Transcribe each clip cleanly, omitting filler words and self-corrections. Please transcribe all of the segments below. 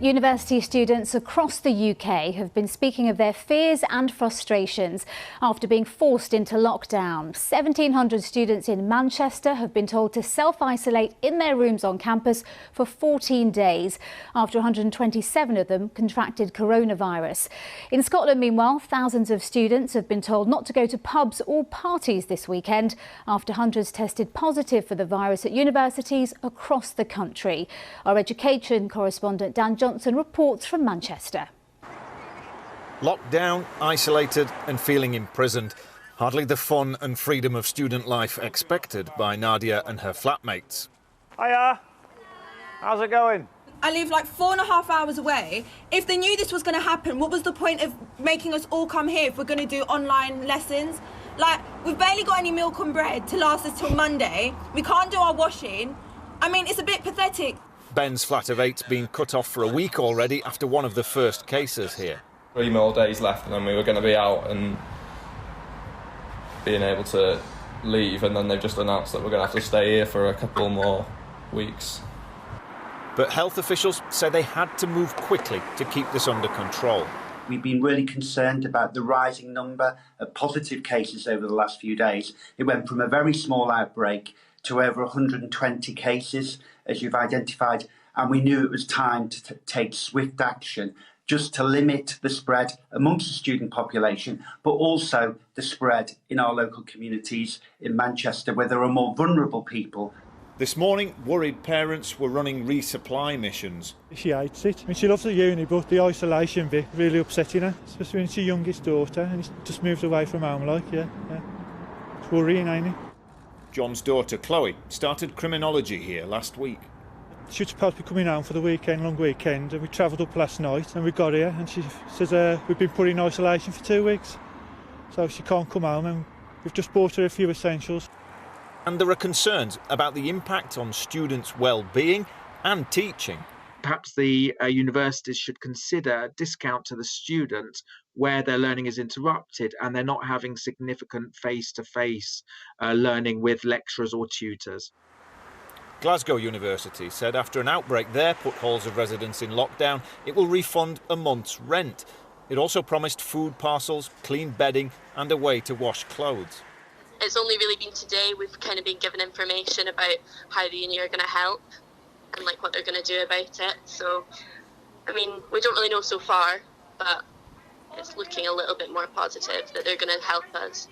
University students across the UK have been speaking of their fears and frustrations after being forced into lockdown. 1,700 students in Manchester have been told to self-isolate in their rooms on campus for 14 days after 127 of them contracted coronavirus. In Scotland, meanwhile, thousands of students have been told not to go to pubs or parties this weekend after hundreds tested positive for the virus at universities across the country. Our education correspondent Dan Johnson reports from Manchester. Locked down, isolated and feeling imprisoned. Hardly the fun and freedom of student life expected by Nadia and her flatmates. Hiya! How's it going? I live like 4.5 hours away. If they knew this was going to happen, what was the point of making us all come here if we're going to do online lessons? Like, we've barely got any milk and bread to last us till Monday. We can't do our washing. I mean, it's a bit pathetic. Ben's flat of eight's been cut off for a week already after one of the first cases here. 3 more days left and then we were going to be out and being able to leave, and then they've just announced that we're going to have to stay here for a couple more weeks. But health officials say they had to move quickly to keep this under control. We've been really concerned about the rising number of positive cases over the last few days. It went from a very small outbreak to over 120 cases, as you've identified, and we knew it was time to take swift action just to limit the spread amongst the student population, but also the spread in our local communities in Manchester, where there are more vulnerable people. This morning, worried parents were running resupply missions. She hates it. I mean, she loves the uni, but the isolation bit really upsetting her, especially when it's her youngest daughter and it's just moved away from home, like, yeah. It's worrying, ain't it? John's daughter, Chloe, started criminology here last week. She was supposed to be coming home for the weekend, long weekend, and we travelled up last night and we got here and she says we've been put in isolation for 2 weeks, so she can't come home, and we've just bought her a few essentials. And there are concerns about the impact on students' well-being and teaching. Perhaps the universities should consider a discount to the student where their learning is interrupted and they're not having significant face-to-face learning with lecturers or tutors. Glasgow University said after an outbreak there put halls of residents in lockdown, it will refund a month's rent. It also promised food parcels, clean bedding and a way to wash clothes. It's only really been today we've kind of been given information about how the uni are going to help and like what they're going to do about it. So, I mean, we don't really know so far, but it's looking a little bit more positive that they're going to help us.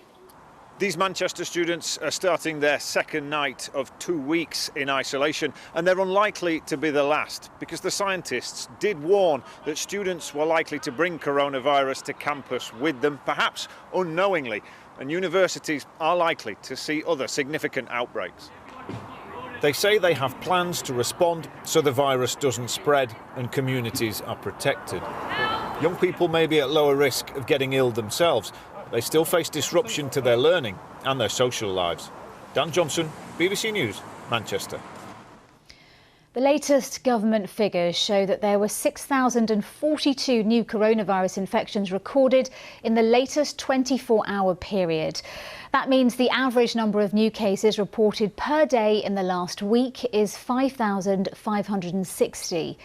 These Manchester students are starting their second night of 2 weeks in isolation, and they're unlikely to be the last because the scientists did warn that students were likely to bring coronavirus to campus with them, perhaps unknowingly, and universities are likely to see other significant outbreaks. They say they have plans to respond so the virus doesn't spread and communities are protected. Young people may be at lower risk of getting ill themselves. They still face disruption to their learning and their social lives. Dan Johnson, BBC News, Manchester. The latest government figures show that there were 6,042 new coronavirus infections recorded in the latest 24-hour period. That means the average number of new cases reported per day in the last week is 5,560.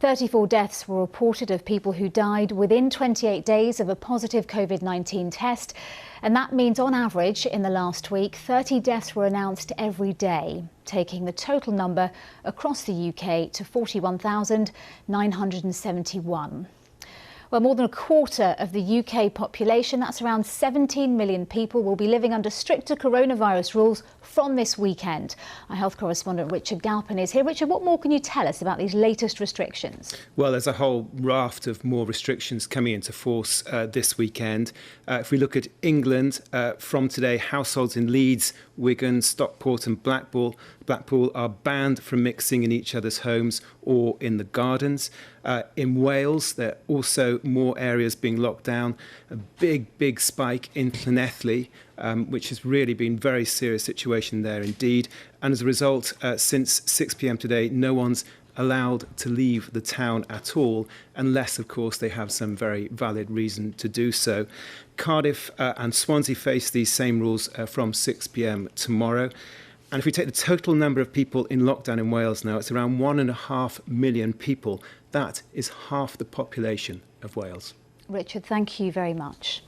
34 deaths were reported of people who died within 28 days of a positive COVID-19 test. And that means, on average, in the last week, 30 deaths were announced every day, taking the total number across the UK to 41,971. Well, more than a quarter of the UK population, that's around 17 million people, will be living under stricter coronavirus rules from this weekend. Our health correspondent Richard Galpin is here. Richard, what more can you tell us about these latest restrictions? Well, there's a whole raft of more restrictions coming into force this weekend. If we look at England, from today, households in Leeds, Wigan, Stockport and Blackpool are banned from mixing in each other's homes or in the gardens. In Wales, there are also more areas being locked down. A big spike in Llanelli, which has really been a very serious situation there indeed. And as a result, since 6 p.m. today, no one's allowed to leave the town at all, unless, of course, they have some very valid reason to do so. Cardiff and Swansea face these same rules from 6 p.m. tomorrow. And if we take the total number of people in lockdown in Wales now, it's around 1.5 million people. That is half the population of Wales. Richard, thank you very much.